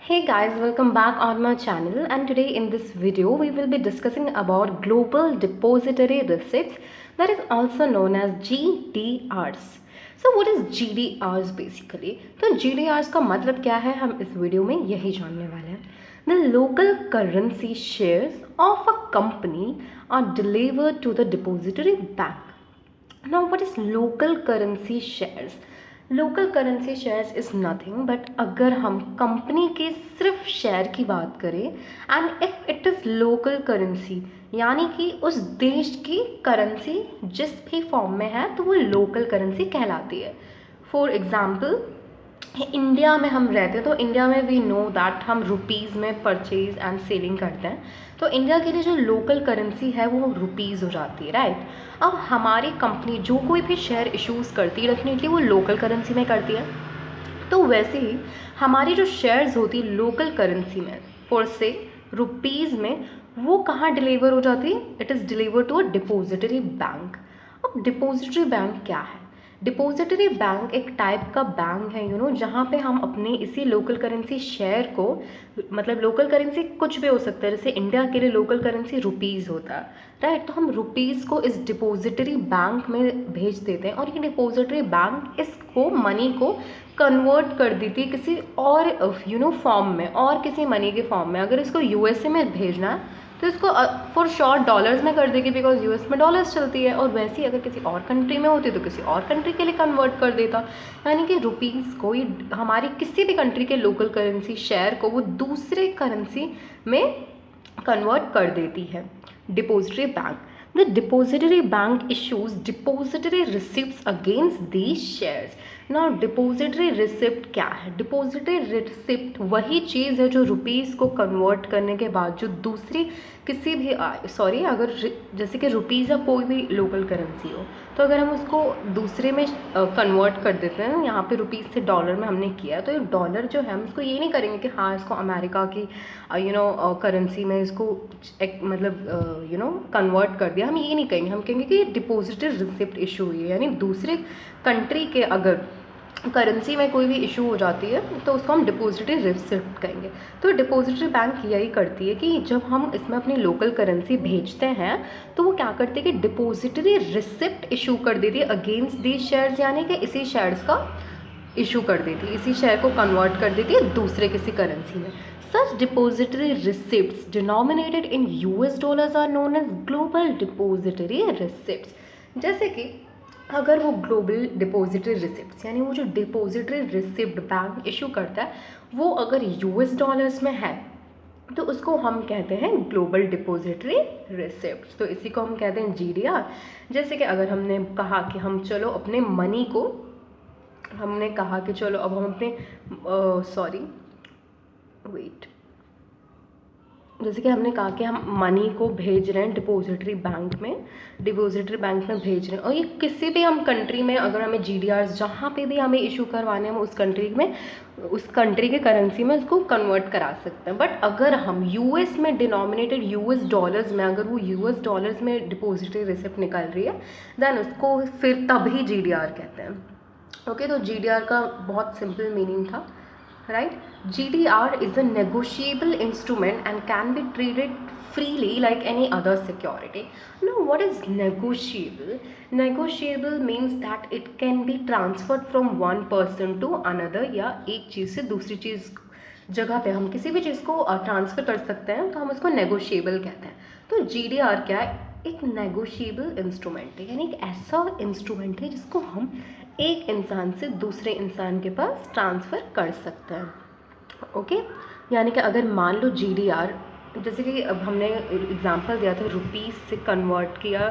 Hey guys, welcome back on my channel, and today in this video we will be discussing about Global Depository Receipts, that is also known as GDRs. So what is GDRs basically? तो GDRs का मतलब क्या है हम इस video में यही जानने वाले हैं. The local currency shares of a company are delivered to the depository bank. Now what is local currency shares? Local currency shares is nothing but अगर हम कंपनी के सिर्फ शेयर की बात करें and if it is local currency यानी कि उस देश की करेंसी जिस भी फॉर्म में है तो वो लोकल करेंसी कहलाती है. फॉर एग्ज़ाम्पल इंडिया में हम रहते हैं तो इंडिया में वी नो दैट हम रुपीज़ में परचेज एंड सेलिंग करते हैं. तो इंडिया के लिए जो लोकल करेंसी है वो रुपीज़ हो जाती है, राइट. अब हमारी कंपनी जो कोई भी शेयर इश्यूज़ करती है डेफिनेटली वो लोकल करेंसी में करती है. तो वैसे ही हमारी जो शेयर्स होती है लोकल करेंसी में फॉर से रुपीज़ में वो कहाँ डिलीवर हो जाती है? It is deliver to a depository bank. अब डिपोजिटरी बैंक क्या है? डिपोजिटरी बैंक एक टाइप का बैंक है जहाँ पे हम अपने इसी लोकल करेंसी शेयर को, मतलब लोकल करेंसी कुछ भी हो सकता है, जैसे इंडिया के लिए लोकल करेंसी रुपीज़ होता है, राइट. तो हम रुपीज़ को इस डिपोजिटरी बैंक में भेज देते हैं और ये डिपोजिटरी बैंक इसको मनी को कन्वर्ट कर देती है किसी और फॉर्म में और किसी मनी के फॉर्म में. अगर इसको यूएसए में भेजना है तो इसको फॉर शॉर्ट डॉलर्स में कर देगी बिकॉज यूएस में डॉलर्स चलती है, और वैसे ही अगर किसी और कंट्री में होती तो किसी और कंट्री के लिए कन्वर्ट कर देता. यानी कि रुपीज़ को हमारी किसी भी कंट्री के लोकल करेंसी शेयर को वो दूसरे करेंसी में कन्वर्ट कर देती है depository bank. The depository bank issues depository receipts against these shares. Now depository receipt क्या है? Depository receipt वही चीज़ है जो रुपीज़ को कन्वर्ट करने के बाद जो दूसरी किसी भी अगर जैसे कि रुपीज़ या कोई भी लोकल करेंसी हो तो अगर हम उसको दूसरे में कन्वर्ट कर देते हैं, यहाँ पे रुपीज़ से डॉलर में हमने किया तो ये डॉलर जो है हम इसको ये नहीं करेंगे कि हाँ इसको अमेरिका की करेंसी में इसको मतलब कन्वर्ट कर दिया. हम ये नहीं कहेंगे, हम कहेंगे कि ये डिपोजिटरी रिसिप्ट इशू हुई है, यानी दूसरे कंट्री के अगर करेंसी में कोई भी इशू हो जाती है तो उसको हम डिपोजिटरी रिसिप्ट कहेंगे. तो डिपोजिटरी बैंक यही करती है कि जब हम इसमें अपनी लोकल करेंसी भेजते हैं तो वो क्या करती है कि डिपोजिटरी रिसिप्ट इशू कर देती है अगेंस्ट दीज शेयर्स, यानी कि इसी शेयर्स का इशू कर देती है, इसी शेयर को कन्वर्ट कर देती है दूसरे किसी करेंसी में. Such depository receipts denominated in US dollars are known as global depository receipts. जैसे कि अगर वो ग्लोबल डिपोजिटरी रिसिप्ट्स यानी वो जो डिपोजिटरी रिसिप्ट बैंक इशू करता है वो अगर यूएस डॉलर्स में है तो उसको हम कहते हैं ग्लोबल डिपोजिटरी रिसिप्ट्स. तो इसी को हम कहते हैं जीडीआर. जैसे कि अगर हमने कहा कि हम चलो अपने मनी को हमने कहा कि चलो अब हम अपने जैसे कि हमने कहा कि हम मनी को भेज रहे हैं डिपोजिटरी बैंक में भेज रहे हैं, और ये किसी भी हम कंट्री में अगर हमें जीडीआर्स जहाँ पे भी हमें इशू करवाने हैं हम उस कंट्री के करेंसी में उसको कन्वर्ट करा सकते हैं. बट अगर हम यूएस में डिनोमिनेटेड यूएस डॉलर्स में अगर वो यूएस डॉलर्स में डिपोजिटरी रिसिप्ट निकल रही है देन उसको फिर तभी जीडीआर कहते हैं. ओके, तो जीडीआर का बहुत सिंपल मीनिंग था, right? GDR is a negotiable instrument and can be traded freely like any other security. Now what is negotiable? Negotiable means that it can be transferred from one person to another, या एक चीज़ से दूसरी चीज़ जगह पे हम किसी भी चीज़ को ट्रांसफ़र कर सकते हैं तो हम उसको नेगोशिएबल कहते हैं. तो GDR क्या है? एक नेगोशिएबल इंस्ट्रूमेंट है, यानी एक ऐसा इंस्ट्रूमेंट है जिसको हम एक इंसान से दूसरे इंसान के पास ट्रांसफ़र कर सकते हैं. ओके, यानी कि अगर मान लो जीडीआर जैसे कि अब हमने एग्जांपल दिया था रुपीस से कन्वर्ट किया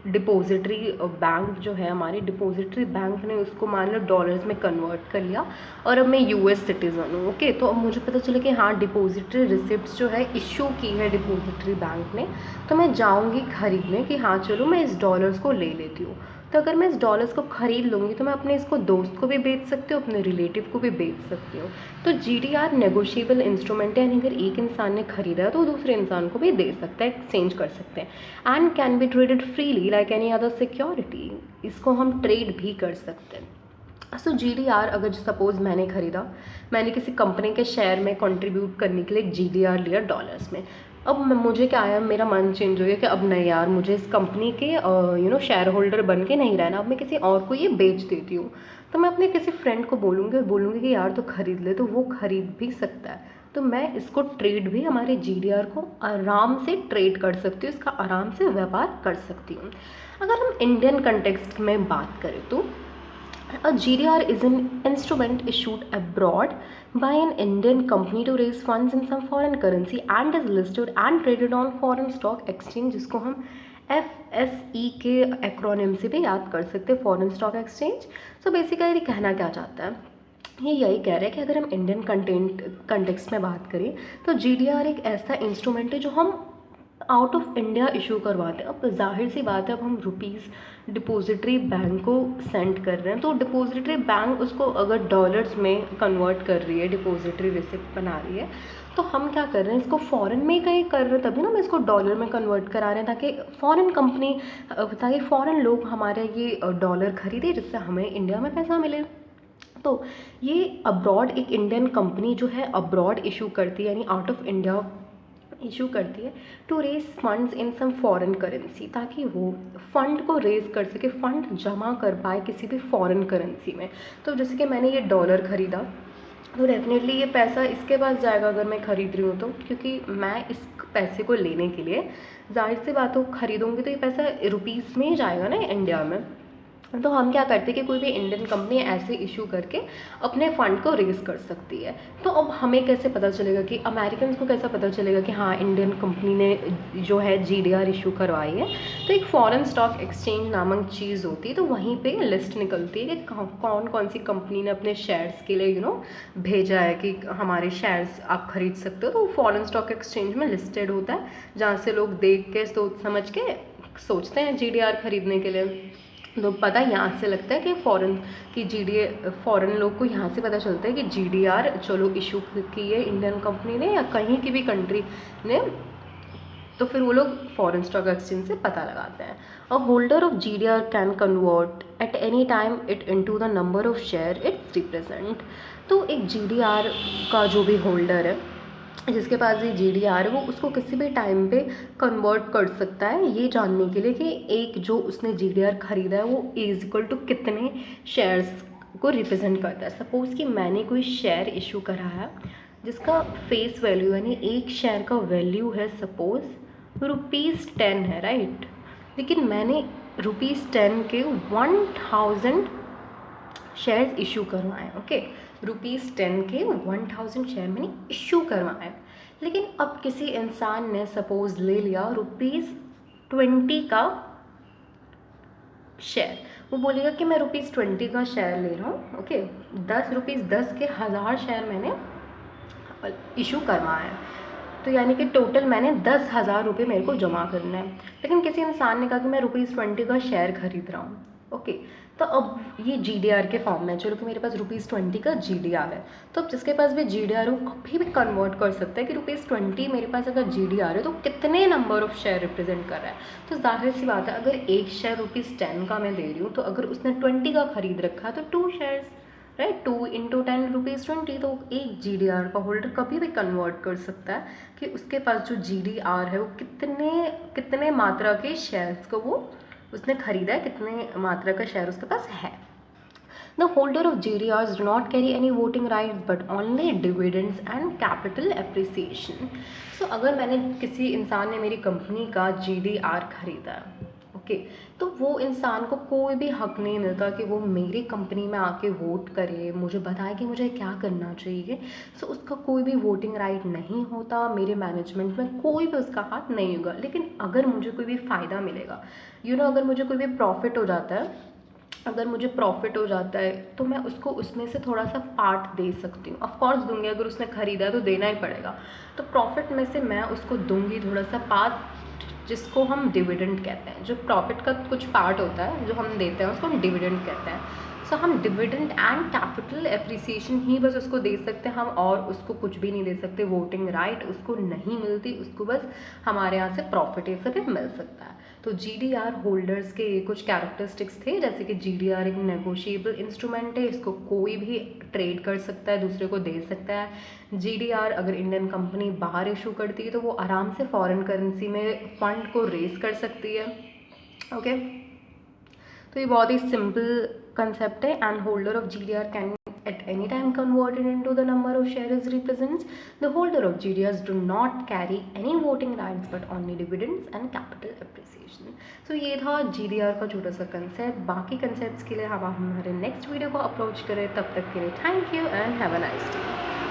डिपोजिटरी बैंक जो है हमारी डिपोजिटरी बैंक ने उसको मान लो डॉलर्स में कन्वर्ट कर लिया और अब मैं यूएस सिटीज़न हूँ. ओके, तो अब मुझे पता चला कि हाँ डिपोजिटरी रिसिप्ट्स जो है इशू की है डिपोजिटरी बैंक ने, तो मैं जाऊँगी खरीदने कि हाँ चलो मैं इस डॉलर्स को ले लेती हूँ. तो अगर मैं इस डॉलर्स को ख़रीद लूँगी तो मैं अपने इसको दोस्त को भी बेच सकती हूँ, अपने रिलेटिव को भी बेच सकती हूँ. तो जीडीआर नेगोशिएबल इंस्ट्रूमेंट है, यानी अगर एक इंसान ने ख़रीदा है तो दूसरे इंसान को भी दे सकता है, एक्सचेंज कर सकते हैं. And can be traded freely like any other security. इसको हम ट्रेड भी कर सकते हैं. सो GDR अगर सपोज़ मैंने ख़रीदा, मैंने किसी कंपनी के शेयर में कंट्रीब्यूट करने के लिए एक GDR लिया डॉलर्स में। अब मुझे क्या आया, मेरा मन चेंज हो गया कि अब नहीं यार, मुझे इस कंपनी के शेयर होल्डर बन के नहीं रहना, अब मैं किसी और को ये बेच देती हूँ। तो मैं अपने किसी फ्रेंड को बोलूँगी कि यार तो ख़रीद ले, तो वो ख़रीद भी सकता है। तो मैं इसको ट्रेड भी, हमारे GDR को आराम से ट्रेड कर सकती हूँ, इसका आराम से व्यापार कर सकती हूँ। अगर हम इंडियन कंटेक्स्ट में बात करें तो a GDR is an instrument issued abroad by an Indian company to raise funds in some foreign currency and is listed and traded on foreign stock exchange, जिसको हम FSE के एक्रोनिम से भी याद कर सकते हैं, foreign stock exchange. So basically कहना क्या चाहता है, ये यही कह रहा है कि अगर हम इंडियन कंटेक्स्ट में बात करें तो GDR एक ऐसा इंस्ट्रूमेंट है जो हम आउट ऑफ इंडिया इशू करवाते हैं। अब जाहिर सी बात है, अब हम रुपीज़ डिपॉजिटरी बैंक को सेंड कर रहे हैं, तो डिपॉजिटरी बैंक उसको अगर डॉलर्स में कन्वर्ट कर रही है, डिपॉजिटरी रिसिप्ट बना रही है, तो हम क्या कर रहे हैं, इसको फ़ॉरेन में कहीं कर रहे हैं, तभी ना हम इसको डॉलर में कन्वर्ट करा रहे हैं, ताकि फ़ॉरेन लोग हमारे ये डॉलर खरीदे, जिससे हमें इंडिया में पैसा मिले। तो ये अब्रॉड एक इंडियन कंपनी जो है अब्रॉड इशू करती है, यानी आउट ऑफ इंडिया इशू करती है to raise funds in some foreign currency, ताकि वो फंड को रेज कर सके, फंड जमा कर पाए किसी भी फॉरेन करेंसी में। तो जैसे कि मैंने ये डॉलर ख़रीदा, तो डेफिनेटली ये पैसा इसके पास जाएगा अगर मैं ख़रीद रही हूँ तो, क्योंकि मैं इस पैसे को लेने के लिए जाहिर सी बात हो ख़रीदूँगी तो ये पैसा रुपीज़ में ही जाएगा ना इंडिया में। तो हम क्या करते हैं कि कोई भी इंडियन कंपनी ऐसे इशू करके अपने फ़ंड को रेज़ कर सकती है। तो अब हमें कैसे पता चलेगा, कि अमेरिकन को कैसा पता चलेगा कि हाँ इंडियन कंपनी ने जो है GDR इशू करवाई है। तो एक फ़ॉरेन स्टॉक एक्सचेंज नामक चीज़ होती है, तो वहीं पे लिस्ट निकलती है कि कौन कौन सी कंपनी ने अपने शेयर्स के लिए भेजा है कि हमारे शेयर्स आप ख़रीद सकते हो। तो फ़ॉरेन स्टॉक एक्सचेंज में लिस्टेड होता है, जहाँ से लोग देख के सोच समझ के सोचते हैं GDR ख़रीदने के लिए। तो पता यहाँ से लगता है कि फ़ॉरेन लोग को यहाँ से पता चलता है कि GDR चलो इशू की है इंडियन कंपनी ने या कहीं की भी कंट्री ने, तो फिर वो लोग फॉरेन स्टॉक एक्सचेंज से पता लगाते हैं। A holder of GDR can convert at any time it into the number of share its represent. तो एक GDR का जो भी होल्डर है, जिसके पास ये GDR है, वो उसको किसी भी टाइम पे कन्वर्ट कर सकता है, ये जानने के लिए कि एक जो उसने GDR ख़रीदा है वो इज इक्वल टू कितने शेयर्स को रिप्रेजेंट करता है। सपोज़ कि मैंने कोई शेयर इशू करा है जिसका फेस वैल्यू, यानी एक शेयर का वैल्यू है सपोज़ ₹10 है, राइट। लेकिन मैंने ₹10 के 1000 शेयर्स इशू करवाएं, ओके। ₹10 के 1000 शेयर मैंने इशू करवाएं, लेकिन अब किसी इंसान ने सपोज ले लिया ₹20 का शेयर। वो बोलेगा कि मैं ₹20 का शेयर ले रहा हूँ, ओके। ₹10 के 1000 शेयर मैंने इशू करवाए हैं, तो यानी कि टोटल मैंने 10,000 रुपये मेरे को जमा करना है। लेकिन किसी इंसान ने कहा कि मैं ₹20 का शेयर खरीद रहा हूँ, ओके। तो अब ये GDR के फॉर्म में, चलो कि मेरे पास ₹20 का GDR है, तो अब जिसके पास भी GDR है वो कभी भी कन्वर्ट कर सकता है कि ₹20 मेरे पास अगर GDR है तो कितने नंबर ऑफ शेयर रिप्रेजेंट कर रहा है। तो जाहिर सी बात है, अगर एक शेयर ₹10 का मैं दे रही हूँ, तो अगर उसने 20 का खरीद रखा है तो 2 शेयर्स, राइट। 2 × 10 ₹20। तो एक GDR का होल्डर कभी भी कन्वर्ट कर सकता है कि उसके पास जो GDR है वो कितने मात्रा के शेयर्स को वो उसने खरीदा है, कितने मात्रा का शेयर उसके पास है। The holder of GDRs do not carry any voting rights but only dividends and capital appreciation. So अगर मैंने किसी इंसान ने मेरी कंपनी का GDR खरीदा है, ओके, तो वो इंसान को कोई भी हक नहीं मिलता कि वो मेरी कंपनी में आके वोट करे, मुझे बताए कि मुझे क्या करना चाहिए। सो उसका कोई भी वोटिंग राइट नहीं होता, मेरे मैनेजमेंट में कोई भी उसका हाथ नहीं होगा। लेकिन अगर मुझे कोई भी फ़ायदा मिलेगा, अगर मुझे कोई भी प्रॉफिट हो जाता है, तो मैं उसको उसमें से थोड़ा सा पार्ट दे सकती हूँ। ऑफकोर्स दूंगी, अगर उसने ख़रीदा है तो देना ही पड़ेगा, तो प्रॉफिट में से मैं उसको दूंगी थोड़ा सा पार्ट, जिसको हम डिविडेंड कहते हैं। जो प्रॉफिट का कुछ पार्ट होता है जो हम देते हैं उसको हम डिविडेंड कहते हैं। सो हम डिविडेंड एंड कैपिटल एप्रिसिएशन ही बस उसको दे सकते हैं हम, और उसको कुछ भी नहीं दे सकते। वोटिंग राइट उसको नहीं मिलती, उसको बस हमारे यहाँ से प्रॉफिट ये सब मिल सकता है। तो तो GDR होल्डर्स के कुछ कैरेक्टरिस्टिक्स थे, जैसे कि GDR एक नेगोशिएबल इंस्ट्रूमेंट है, इसको कोई भी ट्रेड कर सकता है, दूसरे को दे सकता है। GDR अगर इंडियन कंपनी बाहर इशू करती है तो वो आराम से फॉरेन करेंसी में फंड को रेज कर सकती है। ओके, तो ये बहुत ही सिंपल कंसेप्ट है। And holder of GDR can at any time converted into the number of shares represents. The holder of GDRs do not carry any voting rights but only dividends and capital appreciation. So ये था GDR का छोटा सा concept. बाकी concepts के लिए हम हमारे नेक्स्ट वीडियो को अप्रोच करें। तब तक के लिए thank you and have a nice day.